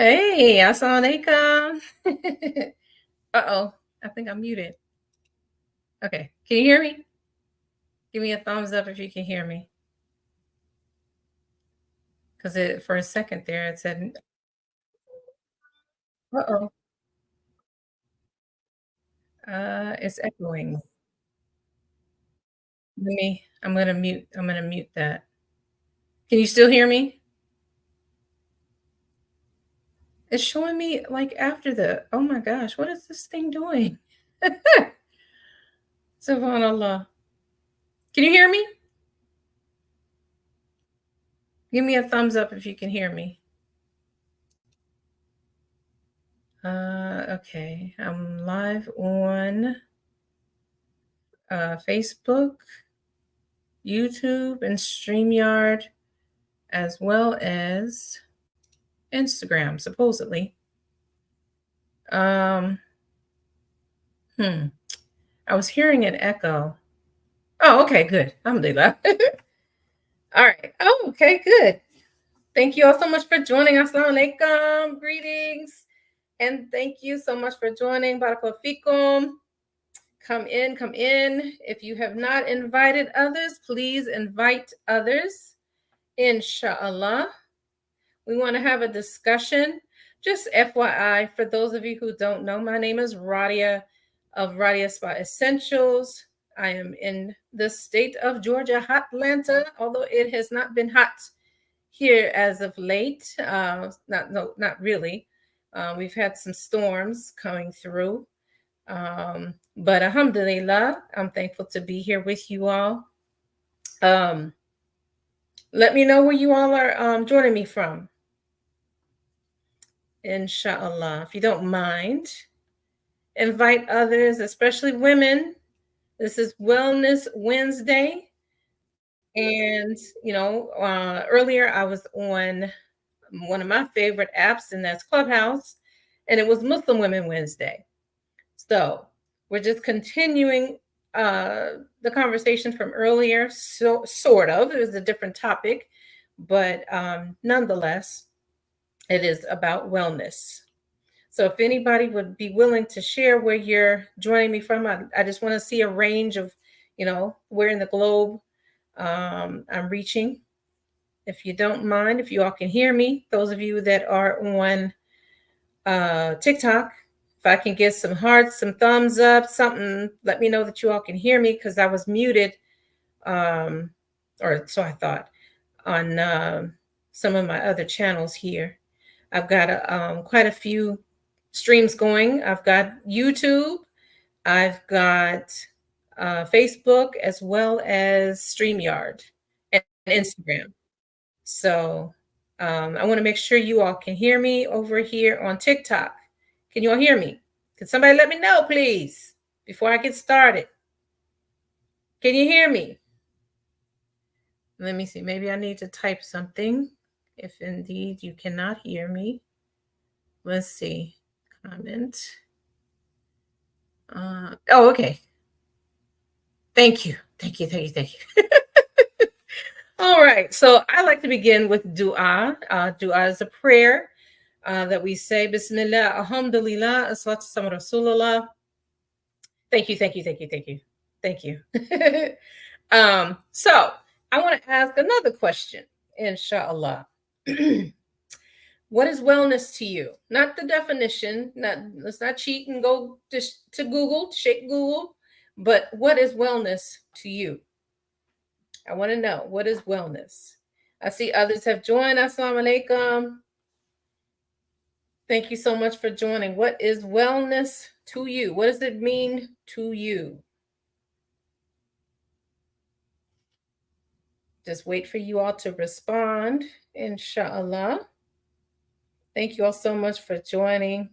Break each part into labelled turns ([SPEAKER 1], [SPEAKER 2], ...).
[SPEAKER 1] Hey, assalamualaikum. Uh-oh, I think I'm muted. Okay, can you hear me? Give me a thumbs up if you can hear me. Because it for a second there it said, uh-oh, it's echoing. I'm gonna mute that. Can you still hear me? It's showing me like after the, oh my gosh, what is this thing doing? Subhanallah. Can you hear me? Give me a thumbs up if you can hear me. Okay, I'm live on Facebook, YouTube, and StreamYard, as well as Instagram, supposedly. Um, hmm. I was hearing an echo. Oh, okay, good. Alhamdulillah. All right. Oh, okay, good. Thank you all so much for joining. Assalamu alaikum. Greetings. And thank you so much for joining. Barakallahu fikum. Come in, come in. If you have not invited others, please invite others. Insha'Allah. We want to have a discussion. Just FYI, for those of you who don't know, my name is Radia of Radia Spa Essentials. I am in the state of Georgia, hot Atlanta, although it has not been hot here as of late. Not really. We've had some storms coming through. But alhamdulillah, I'm thankful to be here with you all. Let me know where you all are joining me from. Insha'Allah. If you don't mind, invite others, especially women. This is Wellness Wednesday. And, earlier I was on one of my favorite apps, and that's Clubhouse. And it was Muslim Women Wednesday. So we're just continuing the conversation from earlier. So, sort of. It was a different topic. But nonetheless, it is about wellness. So if anybody would be willing to share where you're joining me from, I just want to see a range of, where in the globe I'm reaching. If you don't mind, if you all can hear me, those of you that are on TikTok, if I can get some hearts, some thumbs up, something, let me know that you all can hear me, because I was muted, or so I thought, on some of my other channels here. I've got quite a few streams going. I've got YouTube, I've got Facebook, as well as StreamYard and Instagram. So I want to make sure you all can hear me over here on TikTok. Can you all hear me? Can somebody let me know, please, before I get started? Can you hear me? Let me see. Maybe I need to type something if indeed you cannot hear me. Let's see. Comment. Okay. Thank you. Thank you. Thank you. Thank you. All right. So I like to begin with dua. Dua is a prayer that we say, Bismillah, Alhamdulillah, As-salatu sama Rasulullah. Thank you. Thank you. Thank you. Thank you. Thank you. So I want to ask another question, Insha'Allah. What is wellness to you? Not the definition. Let's not cheat and go to Google, shake Google. But what is wellness to you? I want to know, what is wellness? I see others have joined. Assalamu alaikum. Thank you so much for joining. What is wellness to you? What does it mean to you? Just wait for you all to respond, Insha'Allah. Thank you all so much for joining.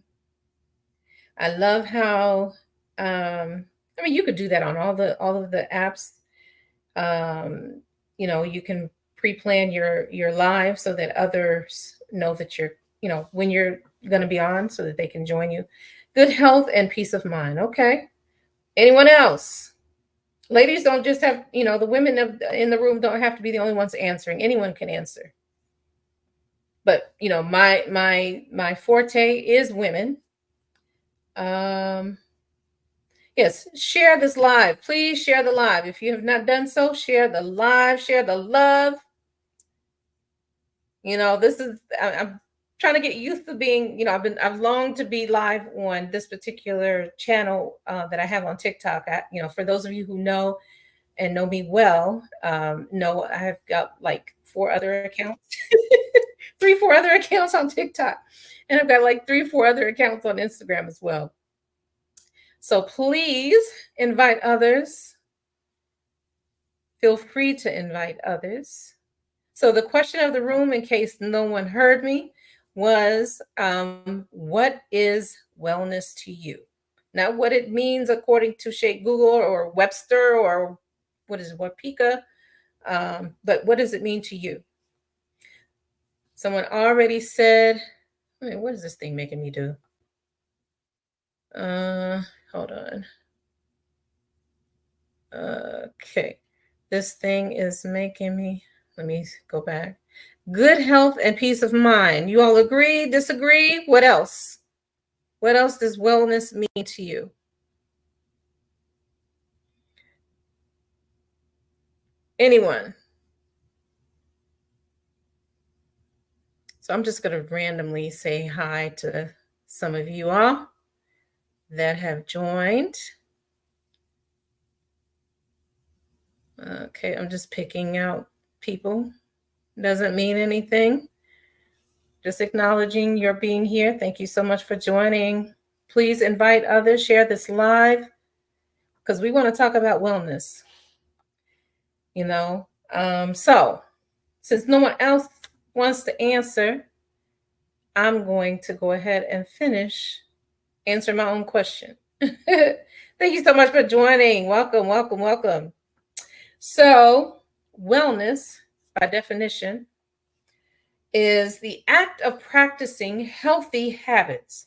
[SPEAKER 1] I love how you could do that on all of the apps. You can pre-plan your live so that others know that you're, when you're going to be on, so that they can join you. Good health and peace of mind. Okay. Anyone else? Ladies don't just have, the women in the room don't have to be the only ones answering. Anyone can answer. But my forte is women. Um, yes, share this live. Please share the live. If you have not done so, share the live, share the love. This is I'm trying to get used to being. I've longed to be live on this particular channel that I have on TikTok. For those of you who know and know me well, know I have got like four other accounts, three, four other accounts on TikTok, and I've got like three, four other accounts on Instagram as well. So please invite others. Feel free to invite others. So the question of the room, in case no one heard me, was what is wellness to you? Not what it means according to Shake Google or Webster or what is it, Wapika, but what does it mean to you? Someone already said, wait, what is this thing making me do? Hold on. Okay. This thing is making me, let me go back. Good health and peace of mind. You all agree, disagree? What else? What else does wellness mean to you? Anyone? So I'm just going to randomly say hi to some of you all that have joined. Okay, I'm just picking out people. Doesn't mean anything. Just acknowledging your being here. Thank you so much for joining. Please invite others, share this live, because we want to talk about wellness. So since no one else wants to answer, I'm going to go ahead and answer my own question. Thank you so much for joining. Welcome, welcome, welcome. So, wellness, by definition, is the act of practicing healthy habits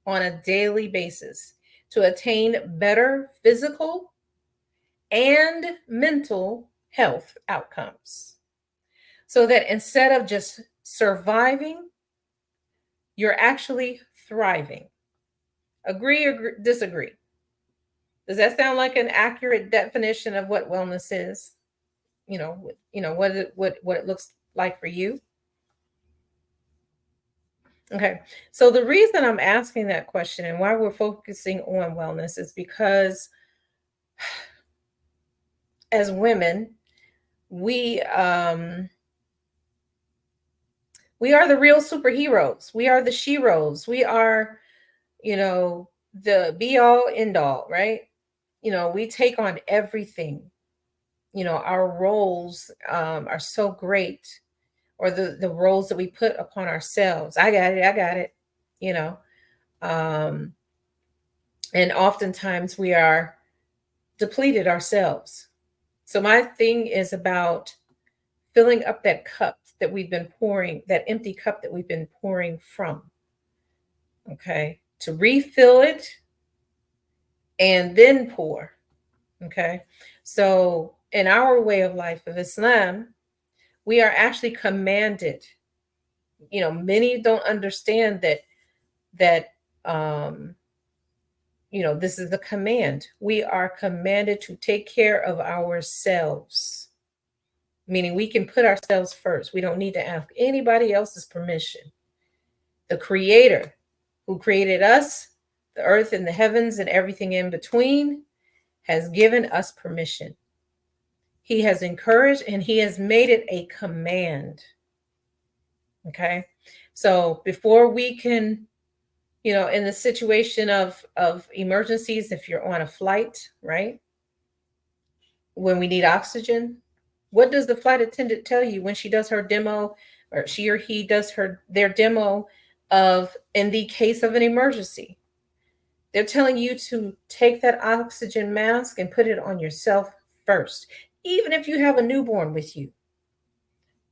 [SPEAKER 1] on a daily basis to attain better physical and mental health outcomes. So that instead of just surviving, you're actually thriving. Agree or disagree? Does that sound like an accurate definition of what wellness is? What it looks like for you? Okay. So the reason I'm asking that question and why we're focusing on wellness is because as women, we we are the real superheroes. We are the sheroes. We are, the be all end all, right? We take on everything. Our roles are so great, or the roles that we put upon ourselves. I got it. I got it. You know, um, and oftentimes we are depleted ourselves. So my thing is about filling up that cup that we've been pouring, that empty cup that we've been pouring from. Okay. To refill it and then pour. Okay. So in our way of life of Islam, we are actually commanded. Many don't understand that um this is the command. We are commanded to take care of ourselves, meaning we can put ourselves first. We don't need to ask anybody else's permission. The creator who created us, the earth and the heavens and everything in between, has given us permission. He has encouraged and he has made it a command. Okay. So before we can, in the situation of emergencies, if you're on a flight, right? When we need oxygen, what does the flight attendant tell you when she does her demo, or she or he does their demo of, in the case of an emergency? They're telling you to take that oxygen mask and put it on yourself first. Even if you have a newborn with you,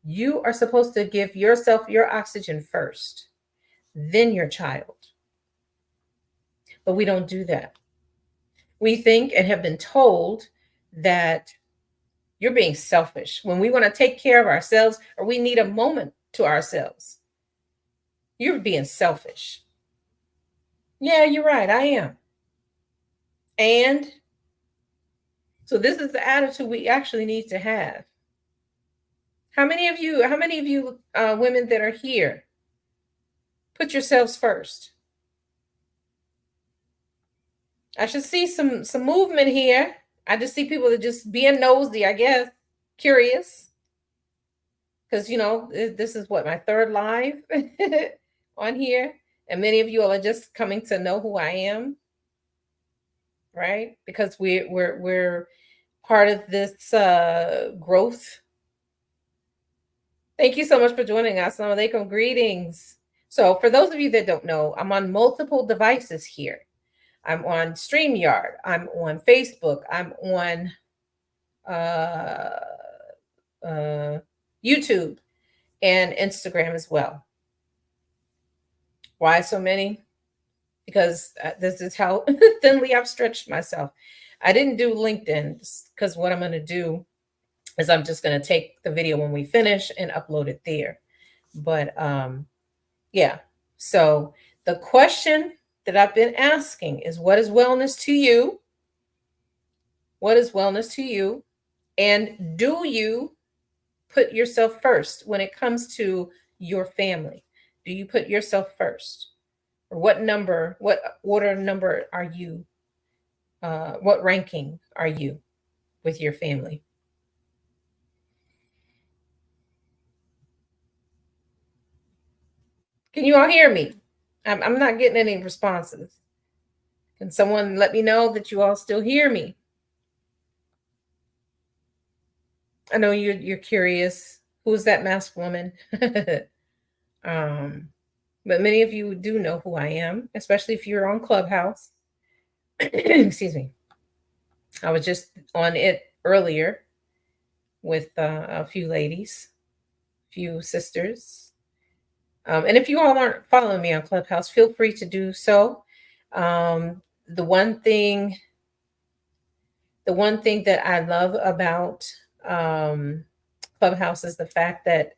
[SPEAKER 1] you are supposed to give yourself your oxygen first, then your child. But we don't do that. We think and have been told that you're being selfish when we want to take care of ourselves, or we need a moment to ourselves. You're being selfish. Yeah, you're right. I am. And so this is the attitude we actually need to have. How many of you women that are here, put yourselves first? I should see some movement here. I just see people that just being nosy, I guess, curious. Because this is what, my third live on here, and many of you all are just coming to know who I am, right? Because we're part of this growth. Thank you so much for joining us. Assalamu alaikum, greetings. So for those of you that don't know, I'm on multiple devices here. I'm on StreamYard. I'm on Facebook. I'm on uh, YouTube and Instagram as well. Why so many? Because this is how thinly I've stretched myself. I didn't do LinkedIn because what I'm going to do is I'm just going to take the video when we finish and upload it there. But yeah, so the question that I've been asking is, what is wellness to you? What is wellness to you? And do you put yourself first when it comes to your family? Do you put yourself first? Or what order number are you? What ranking are you with your family? Can you all hear me? I'm not getting any responses. Can someone let me know that you all still hear me? I know you're curious. Who's that masked woman? um, but many of you do know who I am, especially if you're on Clubhouse. Excuse me. I was just on it earlier with a few ladies, few sisters. And if you all aren't following me on Clubhouse, feel free to do so. Um, the one thing, the one thing that I love about um, Clubhouse is the fact that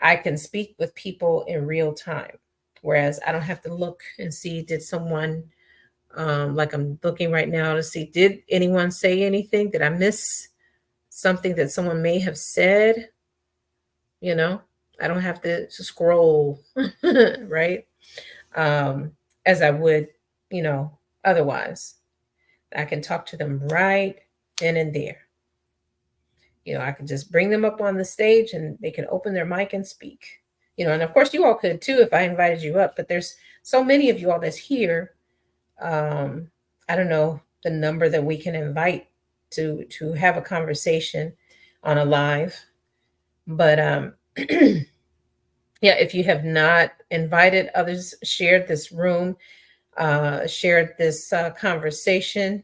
[SPEAKER 1] I can speak with people in real time, whereas I don't have to look and see, did someone, like I'm looking right now to see, did anyone say anything? Did I miss something that someone may have said? You know, I don't have to scroll, right? As I would, otherwise. I can talk to them right then and there. I can just bring them up on the stage and they can open their mic and speak. And of course you all could too if I invited you up, but there's so many of you all that's here. I don't know the number that we can invite to have a conversation on a live, but yeah, if you have not invited others, shared this room, shared this conversation.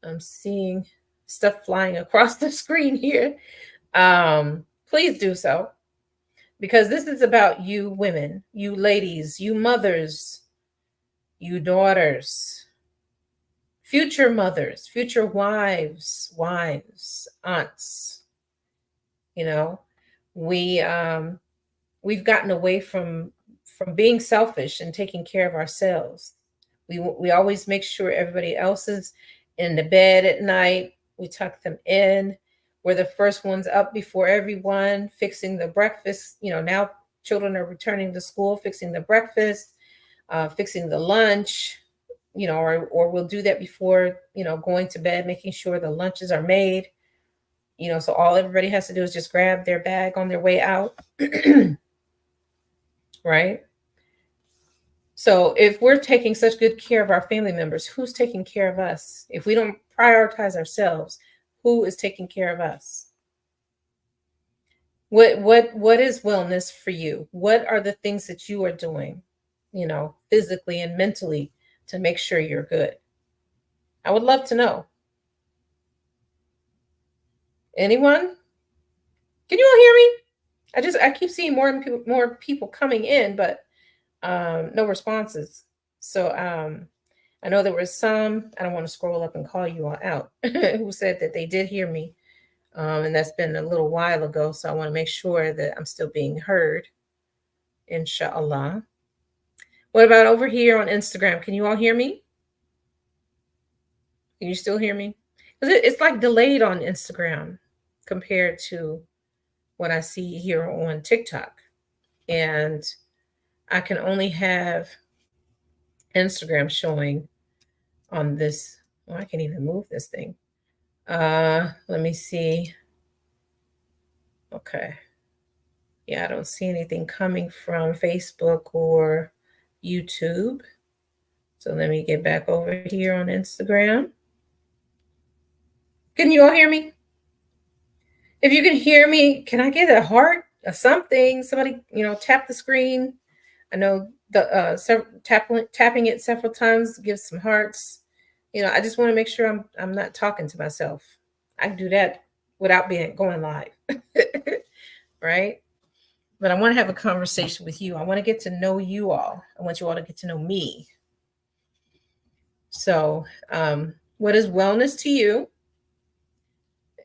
[SPEAKER 1] I'm seeing stuff flying across the screen here. Please do so, because this is about you women, you ladies, you mothers, you daughters, future mothers, future wives, aunts. You know, we we've gotten away from being selfish and taking care of ourselves. We always make sure everybody else is in the bed at night. We tuck them in. We're the first ones up before everyone, fixing the breakfast. Now children are returning to school, fixing the breakfast, fixing the lunch. Or we'll do that before going to bed, making sure the lunches are made. So all everybody has to do is just grab their bag on their way out. Right? So if we're taking such good care of our family members, who's taking care of us? If we don't prioritize ourselves, who is taking care of us? What is wellness for you? What are the things that you are doing, physically and mentally, to make sure you're good? I would love to know. Anyone? Can you all hear me? I keep seeing more people coming in, but no responses. So I know there was some, I don't want to scroll up and call you all out, who said that they did hear me. And that's been a little while ago. So I want to make sure that I'm still being heard. Insha'Allah. What about over here on Instagram? Can you all hear me? Can you still hear me? 'Cause it's like delayed on Instagram compared to what I see here on TikTok. And I can only have Instagram showing on this. Oh, I can't even move this thing. Let me see. Okay. Yeah, I don't see anything coming from Facebook or YouTube. So let me get back over here on Instagram. Can you all hear me? If you can hear me, can I get a heart or something? Somebody, tap the screen. I know the tapping it several times gives some hearts. I just want to make sure I'm not talking to myself. I can do that without being going live, right? But I want to have a conversation with you. I want to get to know you all. I want you all to get to know me. So, what is wellness to you?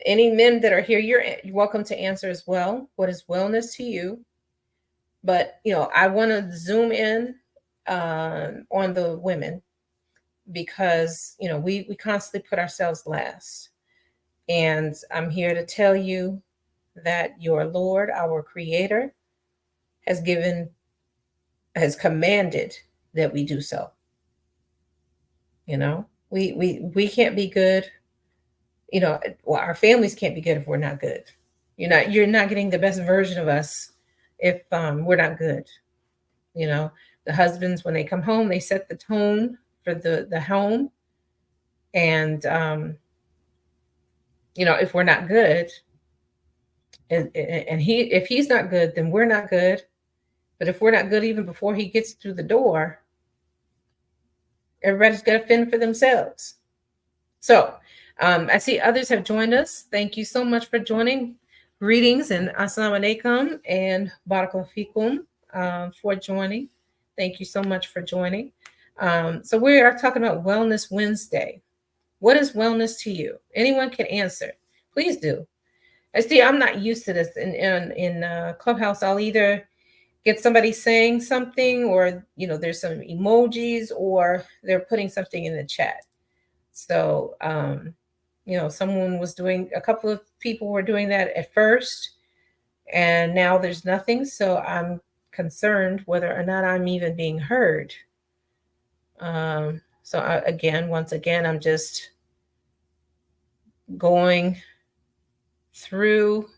[SPEAKER 1] Any men that are here, you're welcome to answer as well. What is wellness to you? But I want to zoom in on the women because we constantly put ourselves last, and I'm here to tell you that your Lord, our Creator, has commanded that we do so. We can't be good. Well, our families can't be good if we're not good. You're not getting the best version of us if we're not good. The husbands, when they come home, they set the tone for the home. And if we're not good, and if he's not good, then we're not good. But if we're not good even before he gets through the door, everybody's got to fend for themselves. So I see others have joined us. Thank you so much for joining. Greetings and assalamu alaikum and barakallahu fikum for joining. Thank you so much for joining. So we are talking about Wellness Wednesday. What is wellness to you? Anyone can answer. Please do. I see I'm not used to this in Clubhouse. I'll either get somebody saying something, or there's some emojis, or they're putting something in the chat. So a couple of people were doing that at first, and now there's nothing. So I'm concerned whether or not I'm even being heard. Once again, I'm just going through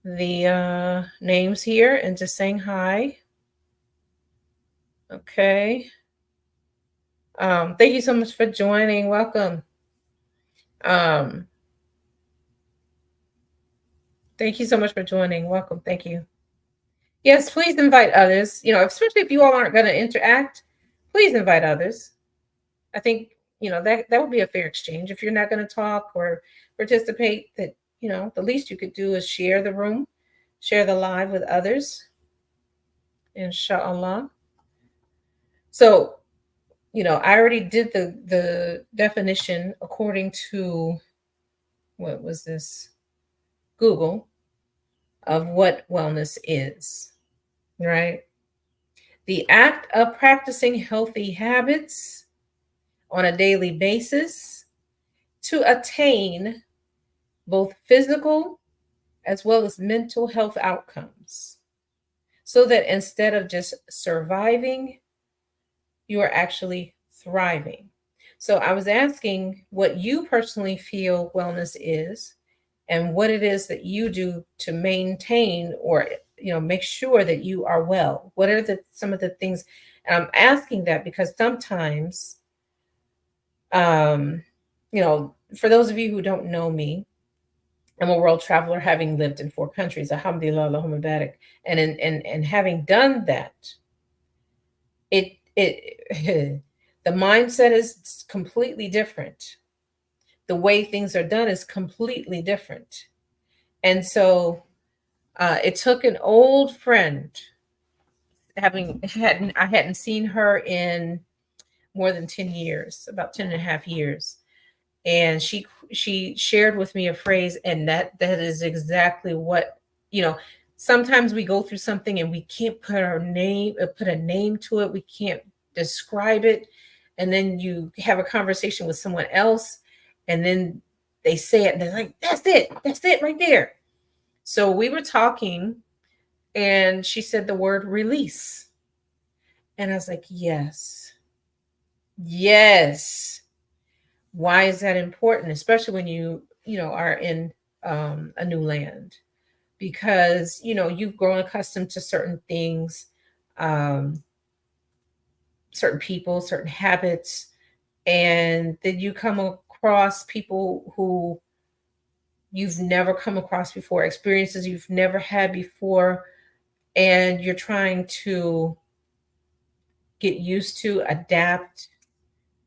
[SPEAKER 1] the names here and just saying hi. Okay. Thank you so much for joining. Welcome. Thank you so much for joining. Welcome. Thank you. Yes, please invite others. Especially if you all aren't going to interact, please invite others. I think that would be a fair exchange. If you're not going to talk or participate, that the least you could do is share the room, share the live with others. Insha'Allah. So, I already did the definition according to, what was this? Google, of what wellness is, right? The act of practicing healthy habits on a daily basis to attain both physical as well as mental health outcomes, so that instead of just surviving, you are actually thriving. So I was asking what you personally feel wellness is, and what it is that you do to maintain or make sure that you are well. What are some of the things? And I'm asking that because sometimes, for those of you who don't know me, I'm a world traveler, having lived in 4 countries. Alhamdulillah, Allahumma barik. And having done that, it the mindset is completely different. The way things are done is completely different. And so it took an old friend, I hadn't seen her in more than 10 years, about 10 and a half years. And she shared with me a phrase, and that is exactly what, Sometimes we go through something and we can't put a name to it. We can't describe it. And then you have a conversation with someone else, and then they say it, and they're like, that's it right there. So we were talking, and she said the word release. And I was like, yes, yes. Why is that important, especially when you are in a new land? Because you've grown accustomed to certain things, um, certain people, certain habits, and then you come across people who you've never come across before, experiences you've never had before, and you're trying to get used to, adapt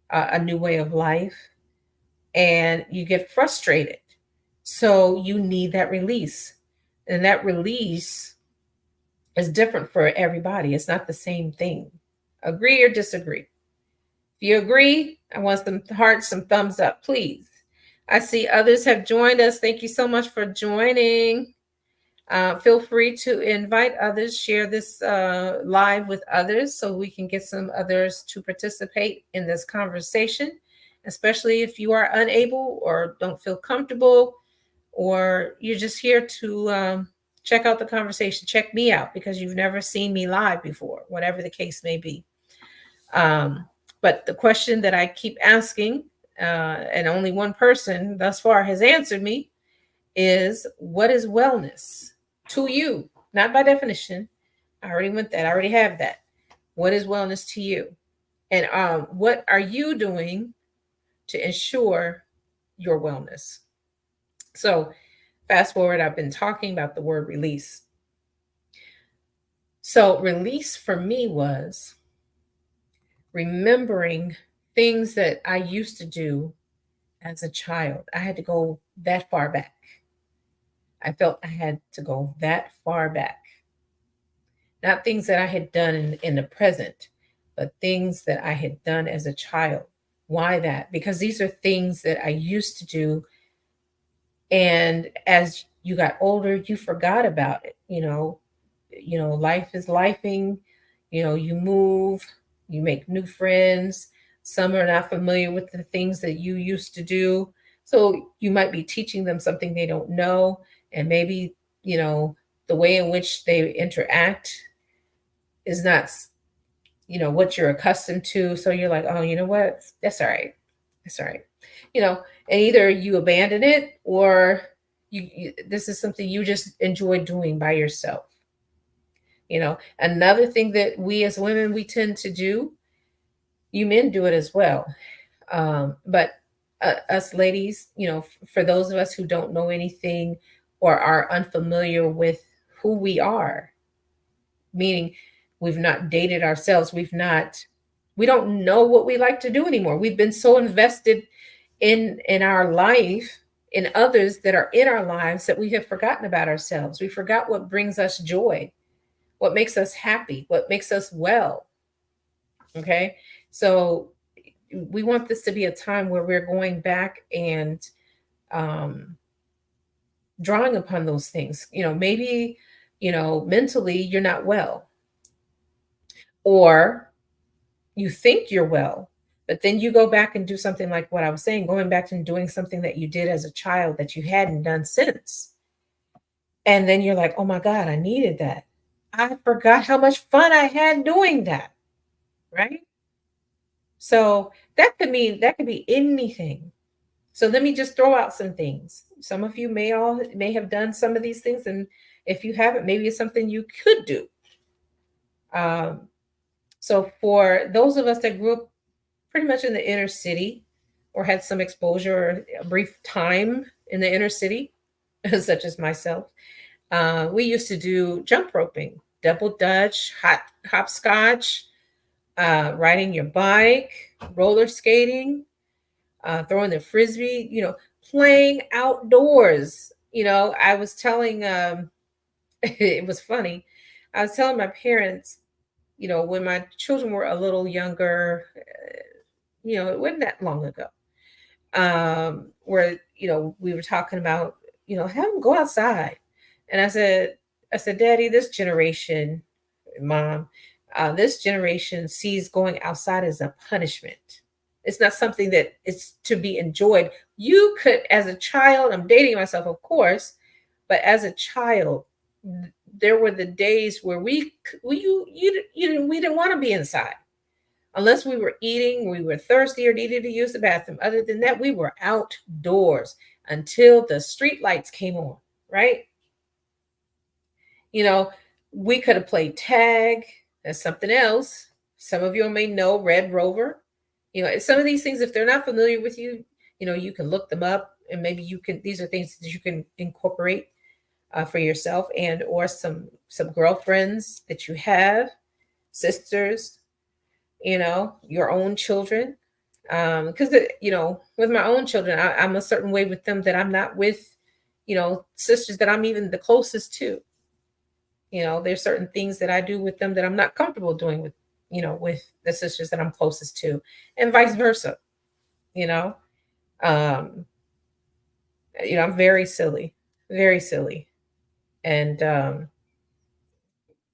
[SPEAKER 1] a new way of life, and you get frustrated. So you need that release. And that release is different for everybody. It's not the same thing. Agree or disagree? If you agree, I want some hearts, some thumbs up, please. I see others have joined us. Thank you so much for joining. Feel free to invite others, share this live with others so we can get some others to participate in this conversation, especially if you are unable or don't feel comfortable, or you're just here to check out the conversation. Check me out because you've never seen me live before, whatever the case may be. But the question that I keep asking, and only one person thus far has answered me, is what is wellness to you? Not by definition. I already went that. I already have that. What is wellness to you? And what are you doing to ensure your wellness? So, fast forward, I've been talking about the word release. So, release for me was remembering things that I used to do as a child. I had to go that far back. I felt I had to go that far back. Not things that I had done in the present, but things that I had done as a child. Why that? Because these are things that I used to do. And as you got older, you forgot about it. Life is lifing, you move, you make new friends. Some are not familiar with the things that you used to do. So you might be teaching them something they don't know. And maybe, the way in which they interact is not, what you're accustomed to. So you're like, oh, you know what? That's all right. That's all right. You know, and either you abandon it, or this is something you just enjoy doing by yourself. Another thing that we as women, we tend to do, you men do it as well. But us ladies, for those of us who don't know anything or are unfamiliar with who we are, meaning we've not dated ourselves, we don't know what we like to do anymore. We've been so invested in our life, in others that are in our lives, that we have forgotten about ourselves. We forgot what brings us joy, what makes us happy, what makes us well. Okay. So we want this to be a time where we're going back and um, drawing upon those things. Maybe, mentally you're not well, or you think you're well, but then you go back and do something like what I was saying, going back and doing something that you did as a child that you hadn't done since. And then you're like, oh my God, I needed that. I forgot how much fun I had doing that. Right. So that could be anything. So let me just throw out some things. Some of you may have done some of these things, and if you haven't, maybe it's something you could do. Um, so for those of us that grew up pretty much in the inner city, or had some exposure or a brief time in the inner city, such as myself, we used to do jump roping, double dutch, hopscotch, riding your bike, roller skating, throwing the frisbee, playing outdoors. I was telling, it was funny. I was telling my parents, when my children were a little younger, it wasn't that long ago, where, we were talking about, have them go outside. And I said, I said, Daddy, this generation, Mom, this generation sees going outside as a punishment. It's not something that is to be enjoyed. You could, as a child, I'm dating myself, of course, but as a child, there were the days where we didn't want to be inside unless we were eating, we were thirsty or needed to use the bathroom. Other than that, we were outdoors until the street lights came on, right? You know, we could have played tag. That's something else. Some of you may know Red Rover. Some of these things, if they're not familiar with you, you can look them up, and maybe you can. These are things that you can incorporate for yourself, and or some girlfriends that you have, sisters, your own children. Because with my own children, I'm a certain way with them that I'm not with, sisters that I'm even the closest to. There's certain things that I do with them that I'm not comfortable doing with the sisters that I'm closest to, and vice versa. You know, um, I'm very silly, and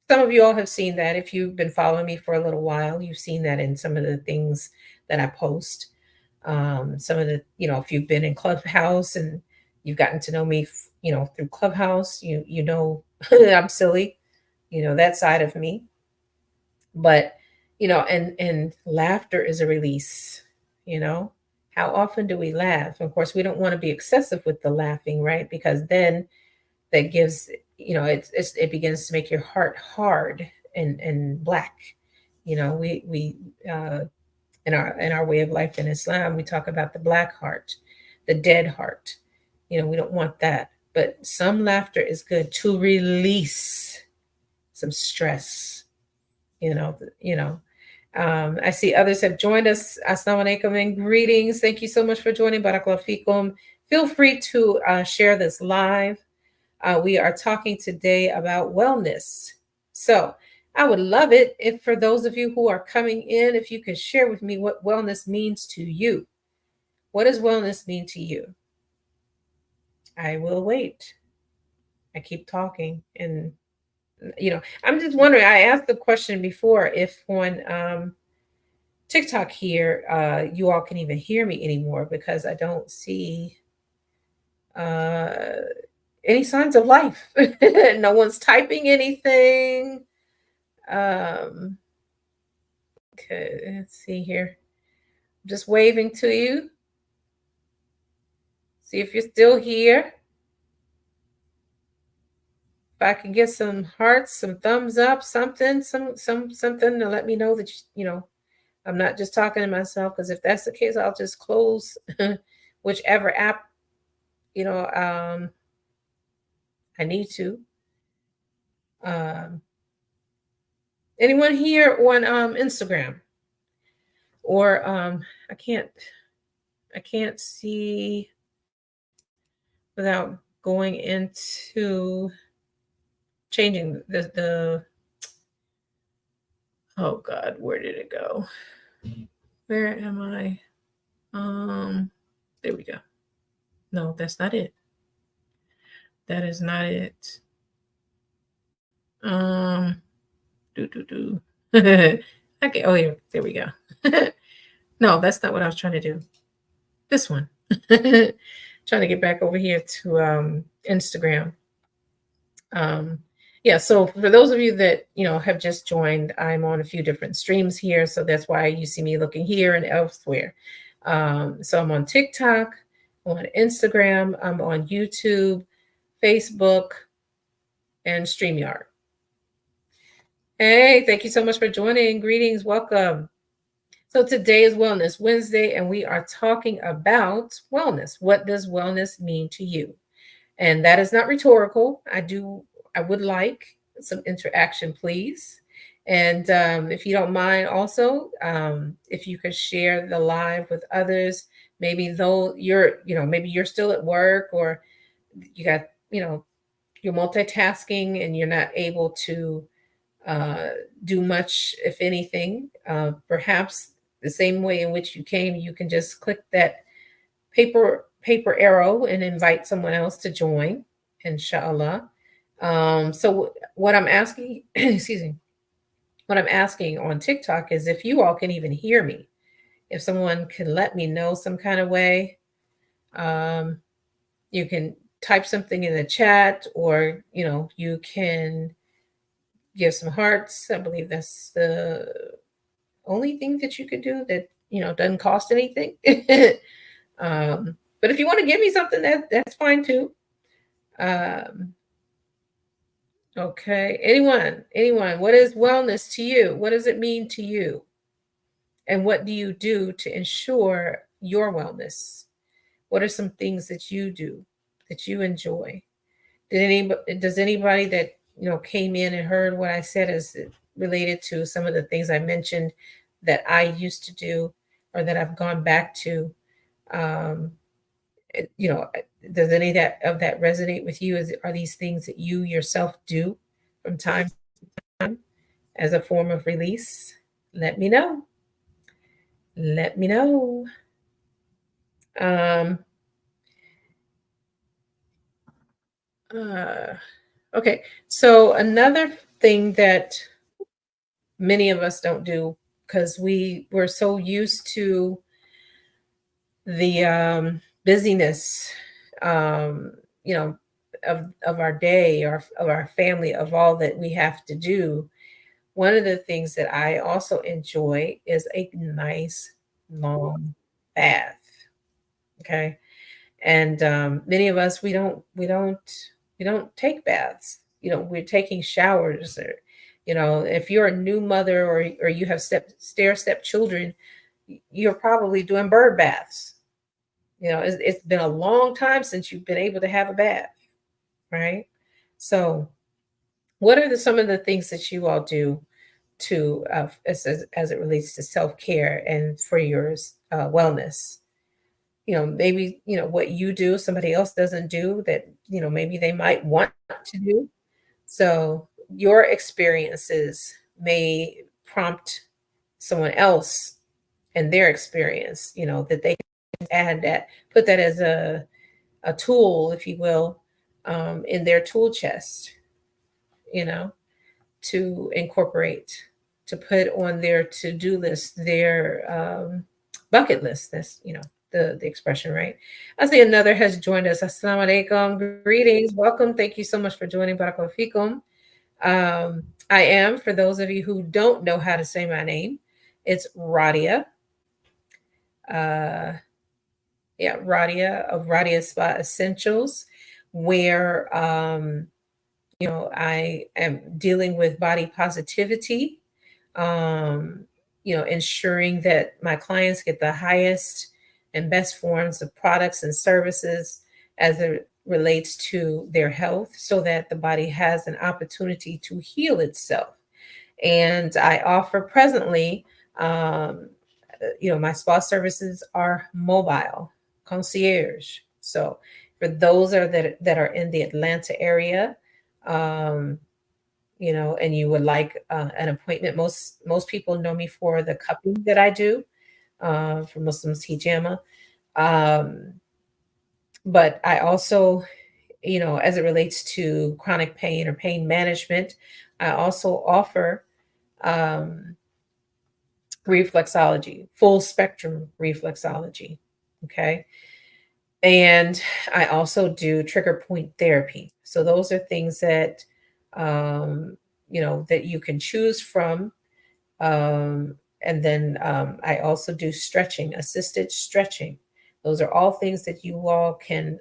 [SPEAKER 1] some of you all have seen that. If you've been following me for a little while, you've seen that in some of the things that I post. Some of the, if you've been in Clubhouse and you've gotten to know me, through Clubhouse, I'm silly, that side of me. But and laughter is a release. you know how often do we laugh? Of course, we don't want to be excessive with the laughing, right? Because then that gives, it begins to make your heart hard and black. We in our way of life in Islam, we talk about the black heart, the dead heart. We don't want that. But some laughter is good to release some stress. you know you know I see others have joined us. Assalamu alaikum and greetings. Thank you so much for joining. Barakallahu fikum. Feel free to share this live. We are talking today about wellness. So I would love it if, for those of you who are coming in, if you could share with me what wellness means to you. What does wellness mean to you? I will wait. I keep talking. And, I'm just wondering, I asked the question before if on TikTok here, you all can even hear me anymore, because I don't see uh, any signs of life. No one's typing anything. Um, okay, let's see here. I'm just waving to you. See if you're still here. If I can get some hearts, some thumbs up, something to let me know that I'm not just talking to myself. Because if that's the case, I'll just close whichever app I need to. Um, anyone here on Instagram? Or I can't see without going into changing the oh God, where did it go? Where am I? There we go. No, that's not it. That is not it. Do. Okay, oh here, there we go. No, that's not what I was trying to do. This one. Trying to get back over here to Instagram. Yeah, so for those of you that have just joined, I'm on a few different streams here, so that's why you see me looking here and elsewhere. So I'm on TikTok, on Instagram, I'm on YouTube, Facebook, and StreamYard. Hey, thank you so much for joining. Greetings, welcome. So today is Wellness Wednesday, and we are talking about wellness. What does wellness mean to you? And that is not rhetorical. I would like some interaction, please. And if you don't mind, also, if you could share the live with others, maybe though maybe you're still at work, or you got, you're multitasking and you're not able to do much, if anything. Perhaps the same way in which you came, you can just click that paper arrow and invite someone else to join, Insha'Allah. So what I'm asking, excuse me, what I'm asking on TikTok is if you all can even hear me. If someone can let me know some kind of way, um, you can type something in the chat, or you can give some hearts. I believe that's the only thing that you could do that doesn't cost anything. But if you want to give me something, that's fine too. Um, okay, anyone, what is wellness to you? What does it mean to you? And what do you do to ensure your wellness? What are some things that you do that you enjoy? Does anybody that came in and heard what I said is related to some of the things I mentioned that I used to do or that I've gone back to? Um, does any of that resonate with you? Are these things that you yourself do from time to time as a form of release? Let me know. Let me know. Um, uh, okay, so another thing that many of us don't do because we're so used to the busyness, um, you know, of our day or of our family, of all that we have to do. One of the things that I also enjoy is a nice long bath. Okay, and many of us we don't take baths. We're taking showers, or if you're a new mother, or you have step children, you're probably doing bird baths. It's been a long time since you've been able to have a bath, right? So what are some of the things that you all do to as it relates to self-care and for your wellness? Maybe what you do somebody else doesn't do, that maybe they might want to do. So your experiences may prompt someone else and their experience, that they can add that, put that as a tool, if you will, in their tool chest, you know, to incorporate, to put on their to-do list, their bucket list. That's, the expression, right? I see another has joined us. Assalamu alaikum. Greetings. Welcome. Thank you so much for joining. Barakallahu fikum. I am, for those of you who don't know how to say my name, it's Radia. Uh, yeah, Radia of Radia Spa Essentials, where I am dealing with body positivity, um, ensuring that my clients get the highest and best forms of products and services as it relates to their health, so that the body has an opportunity to heal itself. And I offer presently, my spa services are mobile, concierge. So for those that are in the Atlanta area, um, and you would like an appointment, most people know me for the cupping that I do for Muslims, hijama. Um, but I also, as it relates to chronic pain or pain management, I also offer um, reflexology, full spectrum reflexology. Okay. And I also do trigger point therapy. So those are things that, that you can choose from. Um, and then I also do stretching, assisted stretching. Those are all things that you all can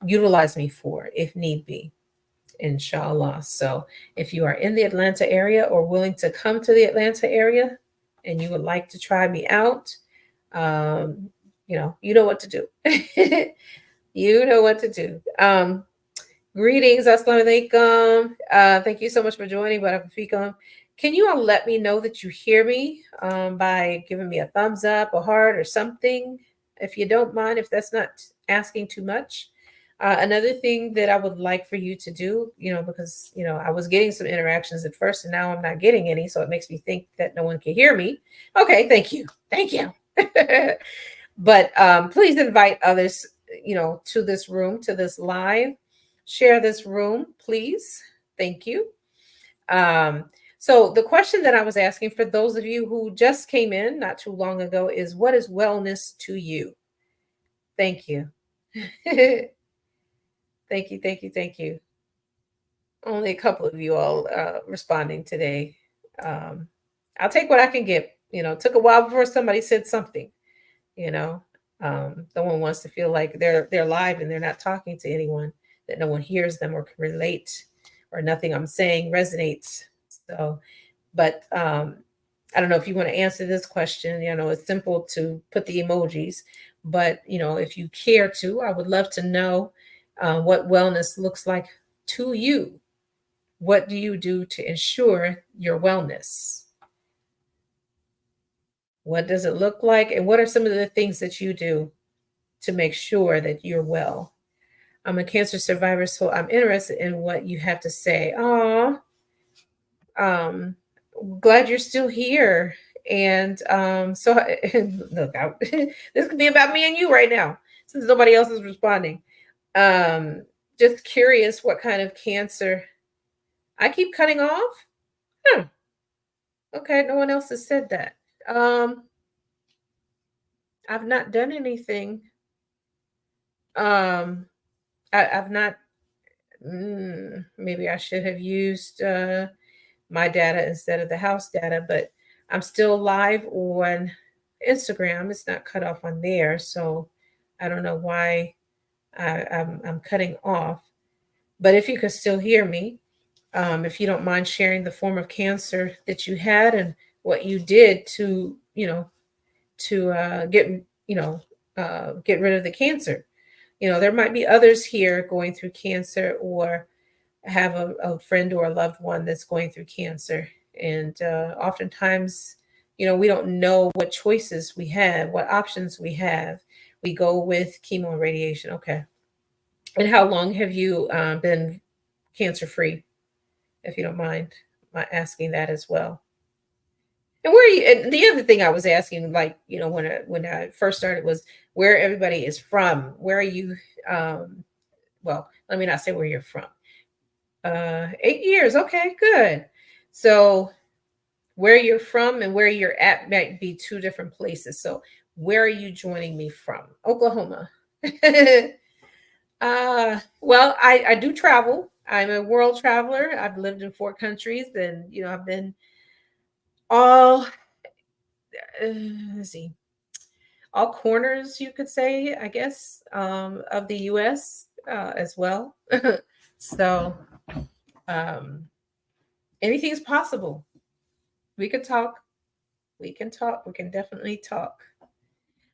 [SPEAKER 1] utilize me for if need be. Inshallah. So if you are in the Atlanta area or willing to come to the Atlanta area and you would like to try me out, um, you know what to do. You know what to do. Greetings, assalamu alaikum. Thank you so much for joining. Barakallahu fikum. Can you all let me know that you hear me by giving me a thumbs up, a heart, or something, if you don't mind, if that's not asking too much? Another thing that I would like for you to do, because I was getting some interactions at first, and now I'm not getting any, so it makes me think that no one can hear me. Okay, thank you. But please invite others, to this room, to this live. share this room, please. Thank you. Um, so the question that I was asking for those of you who just came in not too long ago is, what is wellness to you? Thank you. Thank you, thank you, thank you. Only a couple of you all responding today. Um, I'll take what I can get. It took a while before somebody said something. You know, no one wants to feel like they're live and they're not talking to anyone, that no one hears them or can relate, or nothing I'm saying resonates. So, but I don't know if you want to answer this question. It's simple to put the emojis, but if you care to, I would love to know what wellness looks like to you. What do you do to ensure your wellness? What does it look like? And what are some of the things that you do to make sure that you're well? I'm a cancer survivor, so I'm interested in what you have to say. Oh, glad you're still here. And so, look, this could be about me and you right now, since nobody else is responding. Um, just curious what kind of cancer. I keep cutting off. Huh. Okay, no one else has said that. Um, I've not done anything. Um, I've not. Maybe I should have used my data instead of the house data, but I'm still live on Instagram. It's not cut off on there, so I don't know why I'm cutting off. But if you could still hear me, if you don't mind sharing the form of cancer that you had and what you did to, get, get rid of the cancer. There might be others here going through cancer, or have a friend or a loved one that's going through cancer. And oftentimes, we don't know what choices we have, what options we have. We go with chemo and radiation. Okay. And how long have you been cancer free, if you don't mind my asking that as well? And where are you? And the other thing I was asking, like, when I first started, was where everybody is from. Where are you? Well, let me not say where you're from. 8 years. Okay, good. So where you're from and where you're at might be two different places. So where are you joining me from? Oklahoma. Well, I do travel. I'm a world traveler. I've lived in 4 countries, and I've been all let's see, all corners, you could say, I guess, of the U.S. As well. So um, anything's possible. We could talk. We can talk. We can definitely talk.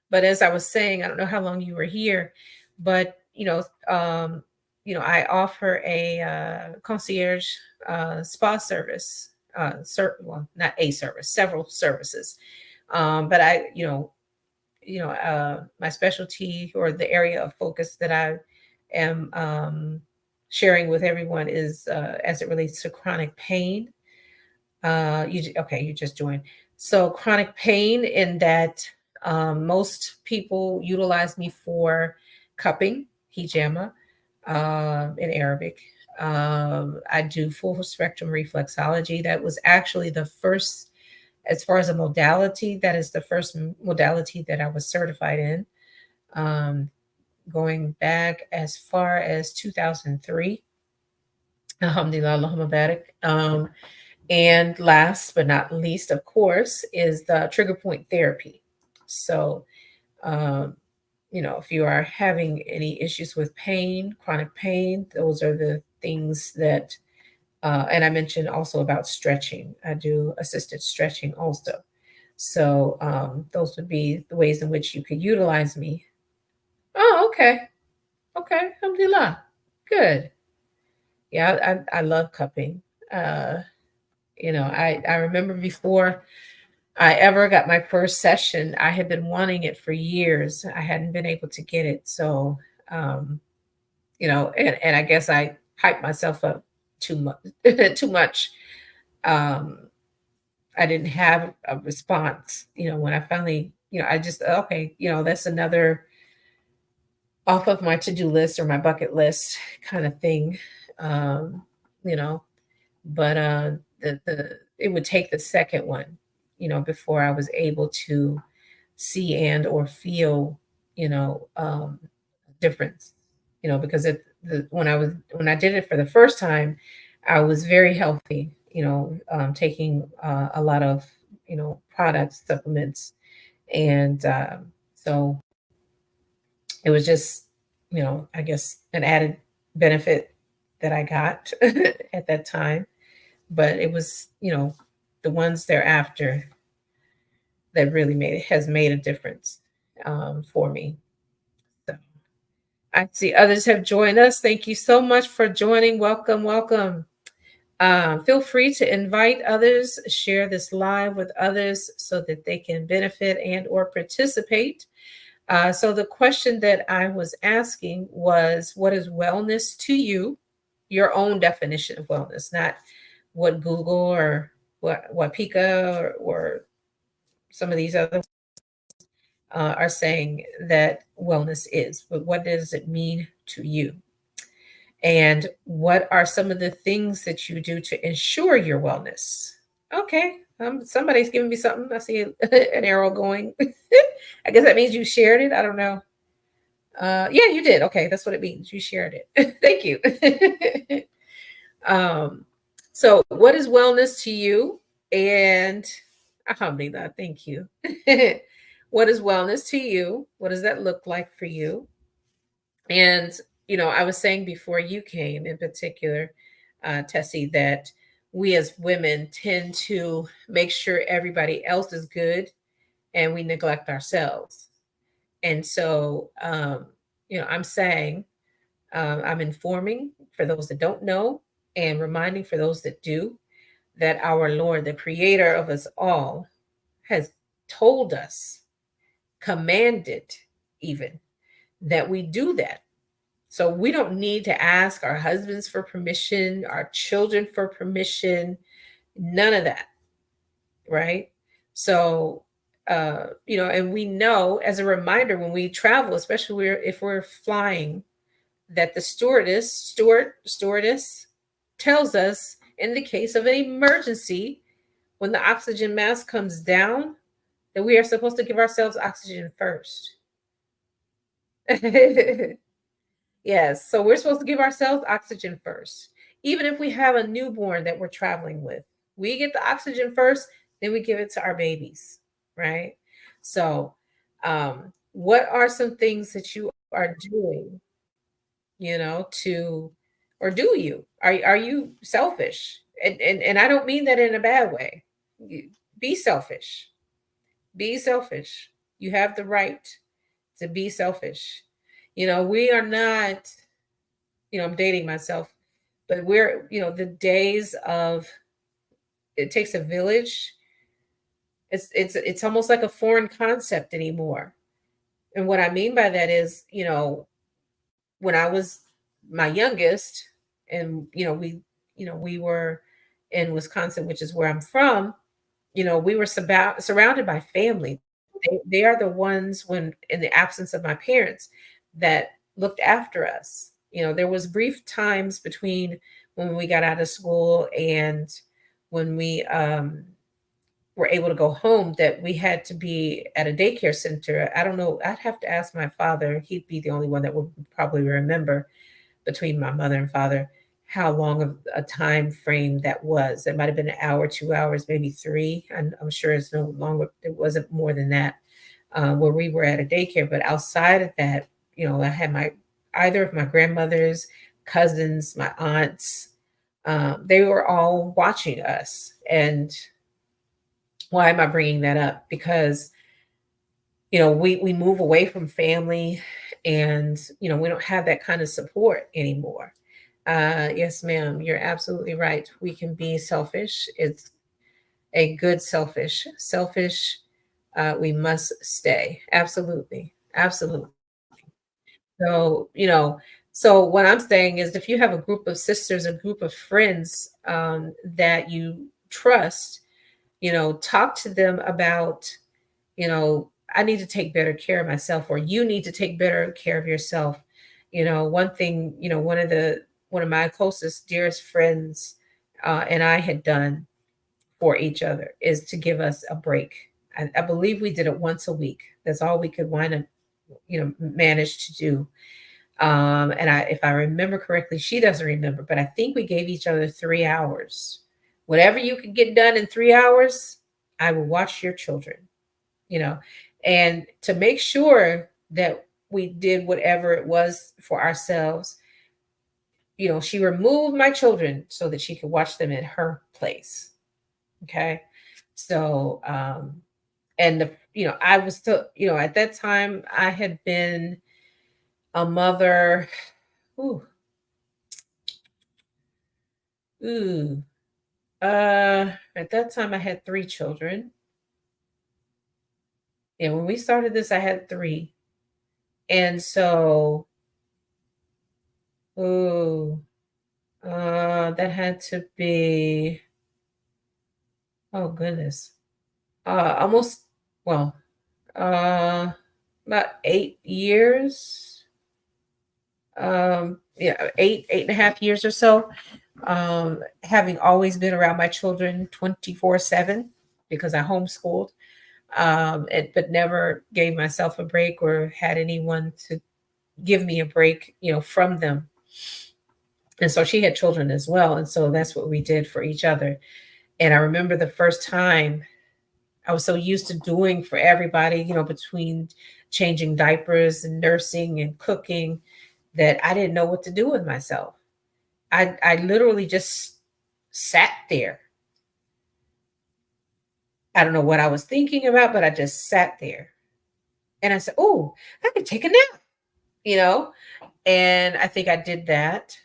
[SPEAKER 1] But as I was saying, I don't know how long you were here, but I offer a concierge spa service. Well, not a service, several services. But my specialty, or the area of focus that I am sharing with everyone, is as it relates to chronic pain. Okay, you just joined. So chronic pain, in that most people utilize me for cupping, hijama, in Arabic. I do full spectrum reflexology. That was actually the first, as far as a modality, that is the first modality that I was certified in, um, going back as far as 2003. Alhamdulillah, Allahumma barik. And last but not least, of course, is the trigger point therapy. So, um, if you are having any issues with pain, chronic pain, those are the things that, and I mentioned also about stretching. I do assisted stretching also. So, those would be the ways in which you could utilize me. Oh, okay. Okay. Alhamdulillah. Good. Yeah, I love cupping. Uh, I remember before I ever got my first session, I had been wanting it for years. I hadn't been able to get it. So, um, and I guess I hyped myself up too much, too much. Um, I didn't have a response, when I finally, I just, okay, that's another off of my to-do list or my bucket list kind of thing. Um, you know, but the it would take the second one, before I was able to see and or feel, difference. Because when I did it for the first time, I was very healthy, taking a lot of products, supplements, and so it was just, I guess an added benefit that I got at that time. But it was, the ones thereafter that really has made a difference for me. So I see others have joined us. Thank you so much for joining. Welcome, welcome. Feel free to invite others, share this live with others so that they can benefit and or participate. So the question that I was asking was, what is wellness to you? Your own definition of wellness, not what Google or what Pika or some of these other are saying that wellness is. But what does it mean to you? And what are some of the things that you do to ensure your wellness? Okay, somebody's giving me something. I see an arrow going. I guess that means you shared it. I don't know. Yeah, you did. Okay, that's what it means. You shared it. Thank you. um, so, what is wellness to you? And alhamdulillah, thank you. What is wellness to you? What does that look like for you? And, I was saying before you came in particular, Tessie, that we as women tend to make sure everybody else is good and we neglect ourselves. And so, I'm saying, I'm informing for those that don't know and reminding for those that do that our Lord, the creator of us all, has told us, commanded even, that we do that. So we don't need to ask our husbands for permission, our children for permission, none of that, right? So, and we know as a reminder when we travel, especially if we're flying, that the stewardess tells us in the case of an emergency, when the oxygen mask comes down, that we are supposed to give ourselves oxygen first. Yes, so we're supposed to give ourselves oxygen first. Even if we have a newborn that we're traveling with, we get the oxygen first, then we give it to our babies, right? So, what are some things that you are doing, to, or do you? Are you selfish? And I don't mean that in a bad way. Be selfish. Be selfish. You have the right to be selfish. We are not, I'm dating myself, but we're, the days of it takes a village. It's almost like a foreign concept anymore. And what I mean by that is, when I was my youngest, and we were in Wisconsin, which is where I'm from, we were surrounded by family. They are the ones, when in the absence of my parents, that looked after us. There was brief times between when we got out of school and when we were able to go home that we had to be at a daycare center. I don't know. I'd have to ask my father. He'd be the only one that would probably remember, between my mother and father, how long of a time frame that was. It might have been an hour, 2 hours, maybe three. I'm sure it's no longer, it wasn't more than that, where we were at a daycare. But outside of that, I had either of my grandmothers, cousins, my aunts, they were all watching us. And why am I bringing that up? Because, we move away from family, and, we don't have that kind of support anymore. Yes, ma'am, you're absolutely right. We can be selfish. It's a good selfish. Selfish, we must stay. Absolutely. Absolutely. So, so what I'm saying is, if you have a group of sisters, a group of friends, that you trust, talk to them about, you know, I need to take better care of myself, or you need to take better care of yourself. One thing, one of my closest, dearest friends and I had done for each other is to give us a break. I believe we did it once a week. That's all we could wind up, manage to do. And if I remember correctly, she doesn't remember, but I think we gave each other 3 hours. Whatever you could get done in 3 hours, I will watch your children, you know, and to make sure that we did whatever it was for ourselves. She removed my children so that she could watch them in her place. Okay. So, and I was still, at that time I had been a mother. Ooh, ooh. At that time I had 3 children. And when we started this, I had 3. And so, ooh, that had to be, oh goodness, almost, well, uh, about 8 years. Yeah, 8.5 years or so. Having always been around my children 24/7 because I homeschooled, but never gave myself a break or had anyone to give me a break, from them. And so she had children as well. And so that's what we did for each other. And I remember the first time I was so used to doing for everybody, between changing diapers and nursing and cooking, that I didn't know what to do with myself. I literally just sat there. I don't know what I was thinking about, but I just sat there. And I said, "Oh, I could take a nap," you know? And I think I did that.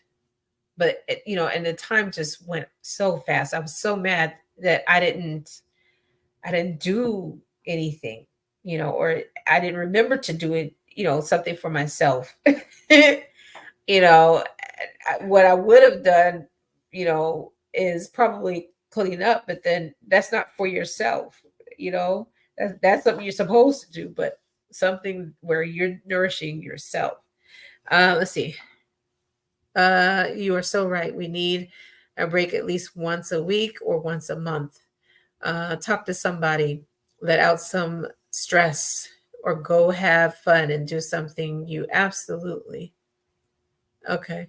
[SPEAKER 1] But and the time just went so fast. I was so mad that I didn't do anything, or I didn't remember to do it, something for myself. you know, what I would have done, is probably clean up, but then that's not for yourself, you know. That's something you're supposed to do, but something where you're nourishing yourself. Let's see. You are so right. We need a break at least once a week or once a month. Talk to somebody, let out some stress, or go have fun and do something you absolutely, okay.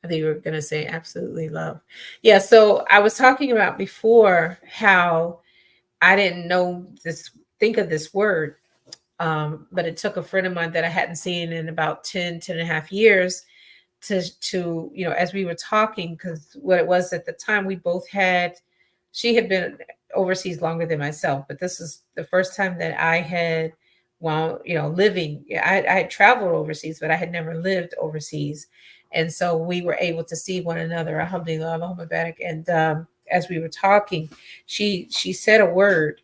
[SPEAKER 1] I think you were going to say absolutely love. Yeah. So I was talking about before how I didn't know this, think of this word. But it took a friend of mine that I hadn't seen in about 10.5 years to as we were talking, because what it was at the time, we both had, she had been overseas longer than myself, but this is the first time that I had, well, living. Yeah, I had traveled overseas, but I had never lived overseas. And so we were able to see one another, alhamdulillah, Allahumma barak. And as we were talking, she said a word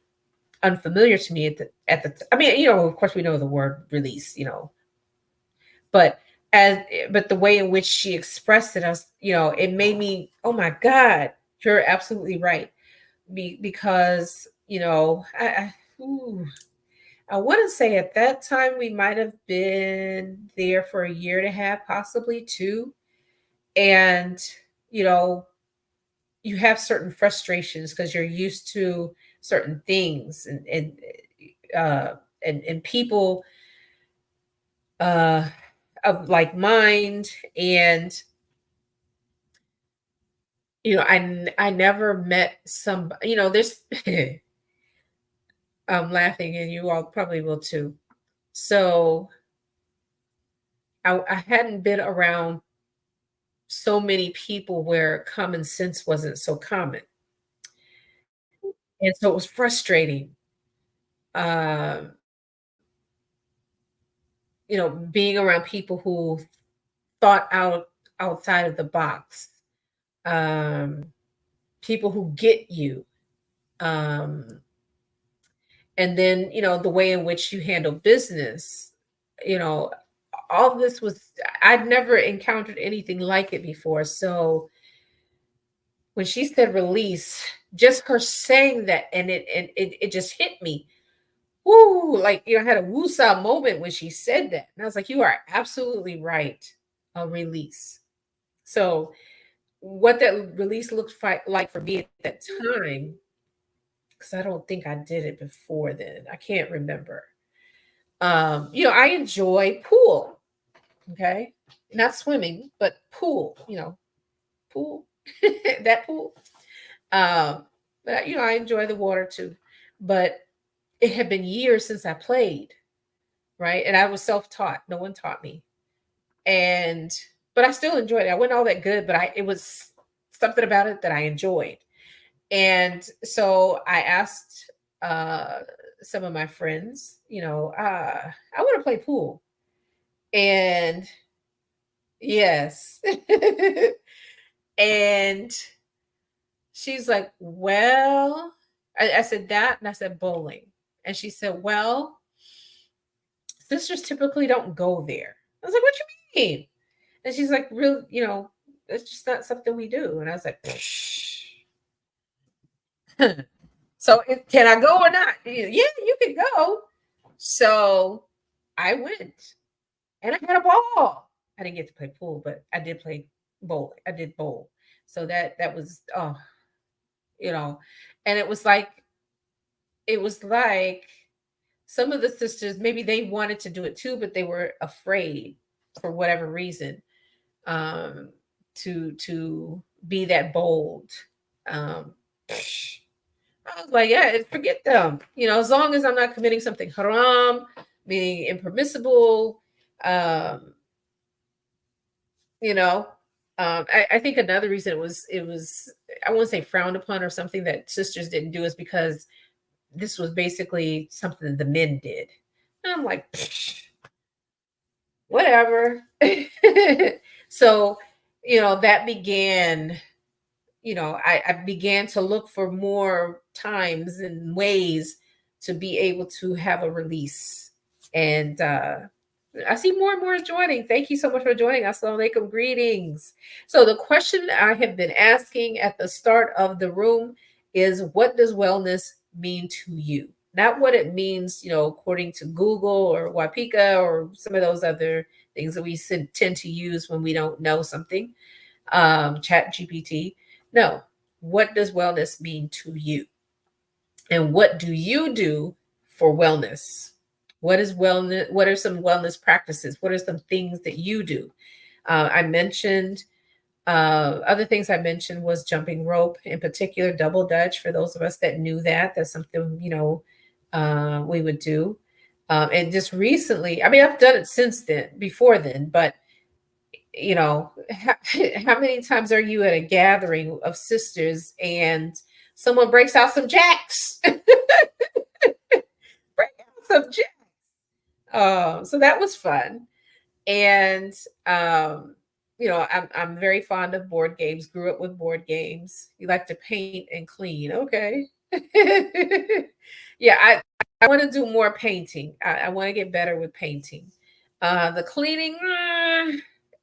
[SPEAKER 1] unfamiliar to me I mean, of course we know the word release, but as but the way in which she expressed it, it made me, oh my God, you're absolutely right. Because ooh, I want to say at that time we might have been there for a year and a half, possibly 2. And you know you have certain frustrations because you're used to certain things, uh and people uh of like mind. And I never met some, there's I'm laughing and you all probably will too. So I hadn't been around so many people where common sense wasn't so common. And so it was frustrating, um, being around people who thought outside of the box, um, people who get you. Um, and then the way in which you handle business, you know all this was, I'd never encountered anything like it before. So when she said release, just her saying that, and it just hit me. whoo, like, I had a woosah moment when she said that. And I was like, you are absolutely right. A release. So, what that release looked like for me at that time, because I don't think I did it before then. I can't remember. I enjoy pool. Okay. Not swimming, but pool, pool, that pool. But I enjoy the water too. But it had been years since I played, right? And I was self-taught. No one taught me. And but I still enjoyed it. I wasn't all that good, but it was something about it that I enjoyed. And so I asked uh some of my friends, I want to play pool. And yes. And she's like, well, I said that, and I said bowling. And she said, well, sisters typically don't go there. I was like, what you mean? And she's like, real, it's just not something we do. And I was like, so can I go or not? Yeah, you can go. So I went and I had a ball. I didn't get to play pool, but I did play bowl. I did bowl. So that was, oh, you know, and it was like some of the sisters, maybe they wanted to do it too, but they were afraid for whatever reason, um, to be that bold. Um, I was like, yeah, forget them. As long as I'm not committing something haram, being impermissible, um, you know. I think another reason it was I won't say frowned upon or something that sisters didn't do is because this was basically something the men did. And I'm like, whatever. So, that began, I began to look for more times and ways to be able to have a release. And I see more and more joining. Thank you so much for joining. Assalamu alaikum. Greetings. So, the question I have been asking at the start of the room is, what does wellness mean to you? Not what it means, according to Google or Wapika or some of those other things that we tend to use when we don't know something, Chat GPT. No, what does wellness mean to you? And what do you do for wellness? What is wellness? What are some wellness practices? What are some things that you do? I mentioned other things I mentioned was jumping rope, in particular, double dutch. For those of us that knew that's something we would do. And just recently, I mean, I've done it since then, before then, but how, how many times are you at a gathering of sisters and someone breaks out some jacks? Break out some jacks. So that was fun. And I'm very fond of board games. Grew up with board games. You like to paint and clean, okay? Yeah, I want to do more painting. I want to get better with painting. The cleaning,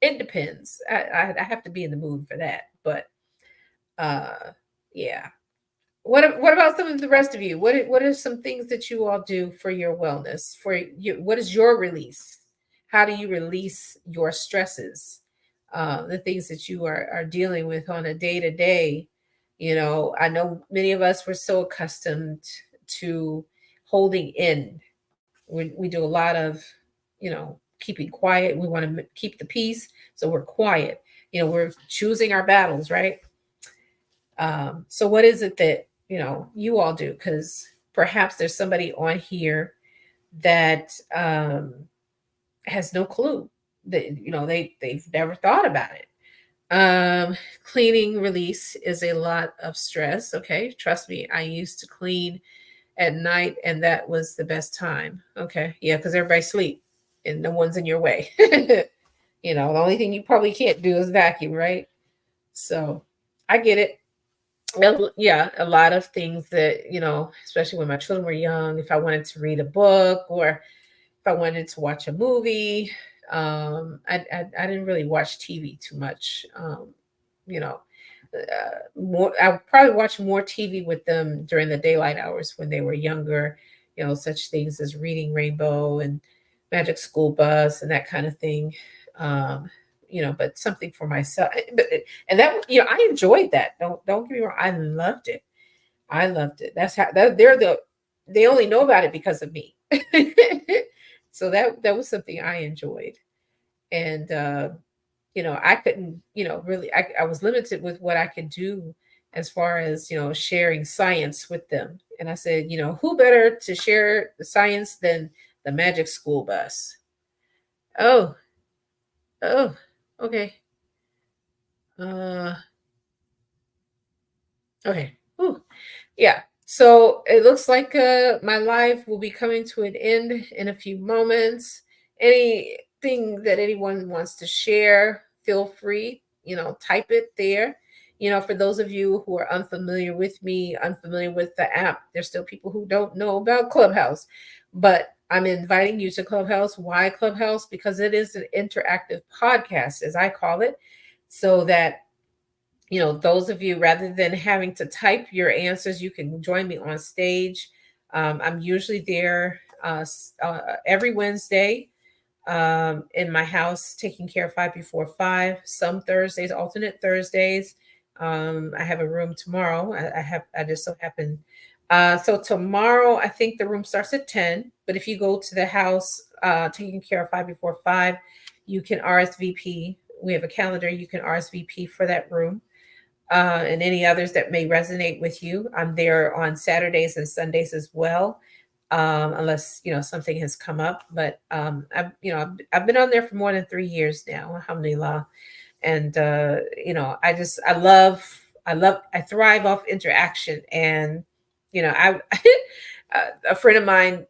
[SPEAKER 1] it depends. I have to be in the mood for that. But uh, yeah. What about some of the rest of you? What are some things that you all do for your wellness? For you, what is your release? How do you release your stresses? The things that you are dealing with on a day to day. I know many of us were so accustomed to holding in. We do a lot of, keeping quiet. We want to keep the peace, so we're quiet. We're choosing our battles, right? So what is it that you all do? Because perhaps there's somebody on here that has no clue, that they've never thought about it. Cleaning release is a lot of stress. Okay, trust me, I used to clean at night, and that was the best time. Okay, yeah, because everybody sleep and no one's in your way. The only thing you probably can't do is vacuum, right? So I get it. Well, yeah, a lot of things that, especially when my children were young, if I wanted to read a book or if I wanted to watch a movie, I didn't really watch TV too much. You know, I would probably watch more TV with them during the daylight hours when they were younger, such things as Reading Rainbow and Magic School Bus and that kind of thing. Um, but something for myself. And that, I enjoyed that. Don't get me wrong. I loved it. I loved it. That's how they only know about it because of me. So that was something I enjoyed. And I couldn't, really, I was limited with what I could do as far as, sharing science with them. And I said, who better to share the science than the Magic School Bus? Oh, oh, okay. Uh, okay. Ooh. Yeah. So it looks like my life will be coming to an end in a few moments. Anything that anyone wants to share, feel free, type it there. For those of you who are unfamiliar with me, unfamiliar with the app, there's still people who don't know about Clubhouse. But I'm inviting you to Clubhouse. Why Clubhouse? Because it is an interactive podcast, as I call it, so that those of you, rather than having to type your answers, you can join me on stage. I'm usually there every Wednesday in my house, taking care of five before five. Some Thursdays, alternate Thursdays. I have a room tomorrow. I just so happen. So tomorrow, I think the room starts at 10. But if you go to the house, taking care of five before five, you can RSVP. We have a calendar. You can RSVP for that room and any others that may resonate with you. I'm there on Saturdays and Sundays as well, unless something has come up. But I've been on there for more than 3 years now, alhamdulillah. And I thrive off interaction. And I a friend of mine,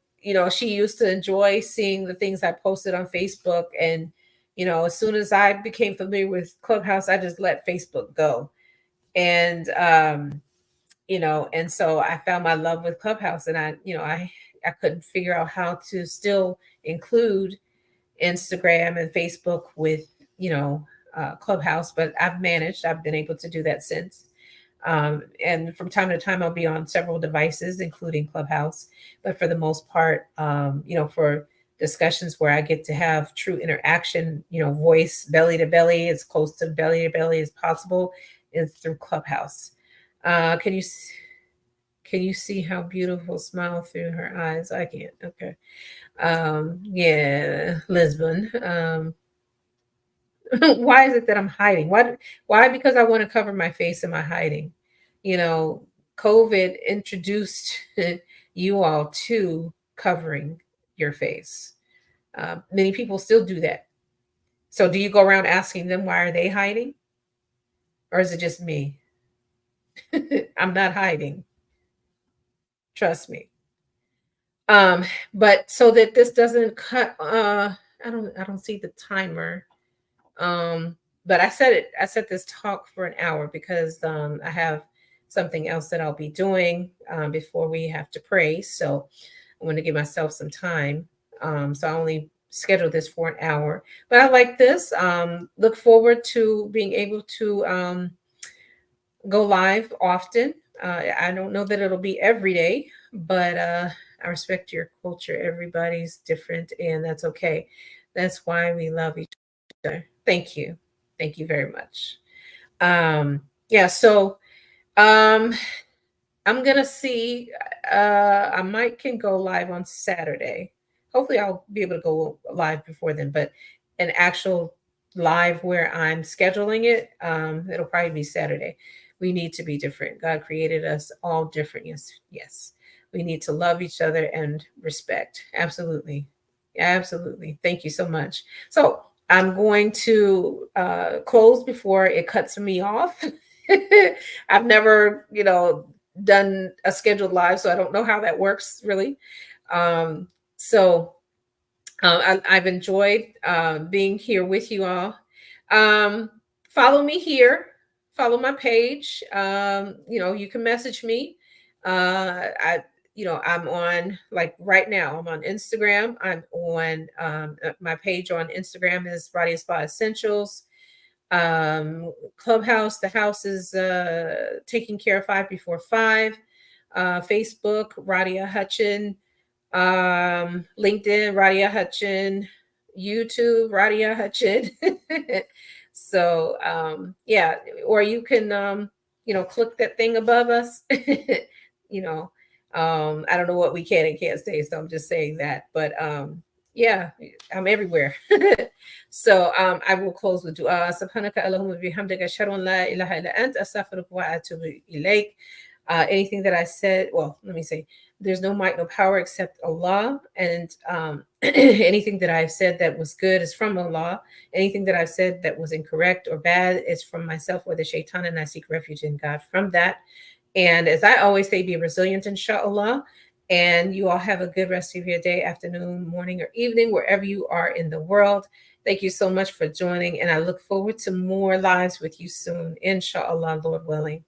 [SPEAKER 1] she used to enjoy seeing the things I posted on Facebook. And as soon as I became familiar with Clubhouse, I just let Facebook go. And and so I found my love with Clubhouse. And I couldn't figure out how to still include Instagram and Facebook with Clubhouse, but I've been able to do that since. And from time to time, I'll be on several devices, including Clubhouse. But for the most part, for discussions where I get to have true interaction, voice belly to belly, as close to belly to belly as possible, is through Clubhouse. Can you see how beautiful smile through her eyes? I can't. Okay. Yeah, Lisbon. Why is it that I'm hiding? Why? Because I want to cover my face. Am I hiding? You know, COVID introduced you all to covering your face. Many people still do that. So do you go around asking them why are they hiding? Or is it just me? I'm not hiding. Trust me. Um, but so that this doesn't cut I don't see the timer. Um, but I set this talk for an hour because I have something else that I'll be doing before we have to pray. So I want to give myself some time. So I only scheduled this for an hour. But I like this. Look forward to being able to go live often. I don't know that it'll be every day, but I respect your culture. Everybody's different, and that's okay. That's why we love each other. Thank you. Thank you very much. Yeah, so um, I'm gonna see. I might can go live on Saturday. Hopefully, I'll be able to go live before then. But an actual live where I'm scheduling it, it'll probably be Saturday. We need to be different. God created us all different. Yes, yes. We need to love each other and respect. Absolutely, absolutely. Thank you so much. So I'm going to close before it cuts me off. I've never, done a scheduled live, so I don't know how that works really. So I've enjoyed being here with you all. Um, Follow me here. Follow my page. You can message me. I'm on like right now. I'm on Instagram. I'm on my page on Instagram is Radia Spa Essentials. Clubhouse, the house is taking care of five before five. Facebook, Radia Hutchin. LinkedIn, Radia Hutchin, YouTube, Radia Hutchin. So yeah, or you can click that thing above us. you know, I don't know what we can and can't say, so I'm just saying that. But yeah, I'm everywhere. So I will close with dua. Subhanaka Allahumma bihamdika ashhadu an la ilaha illa ant astaghfiruka wa atubu ilaik. Anything that I said, well, let me say, there's no might, no power except Allah. And anything that I've said that was good is from Allah. Anything that I've said that was incorrect or bad is from myself or the shaitan, and I seek refuge in God from that. And as I always say, be resilient, inshallah. And you all have a good rest of your day, afternoon, morning, or evening, wherever you are in the world. Thank you so much for joining. And I look forward to more lives with you soon, inshallah, Lord willing.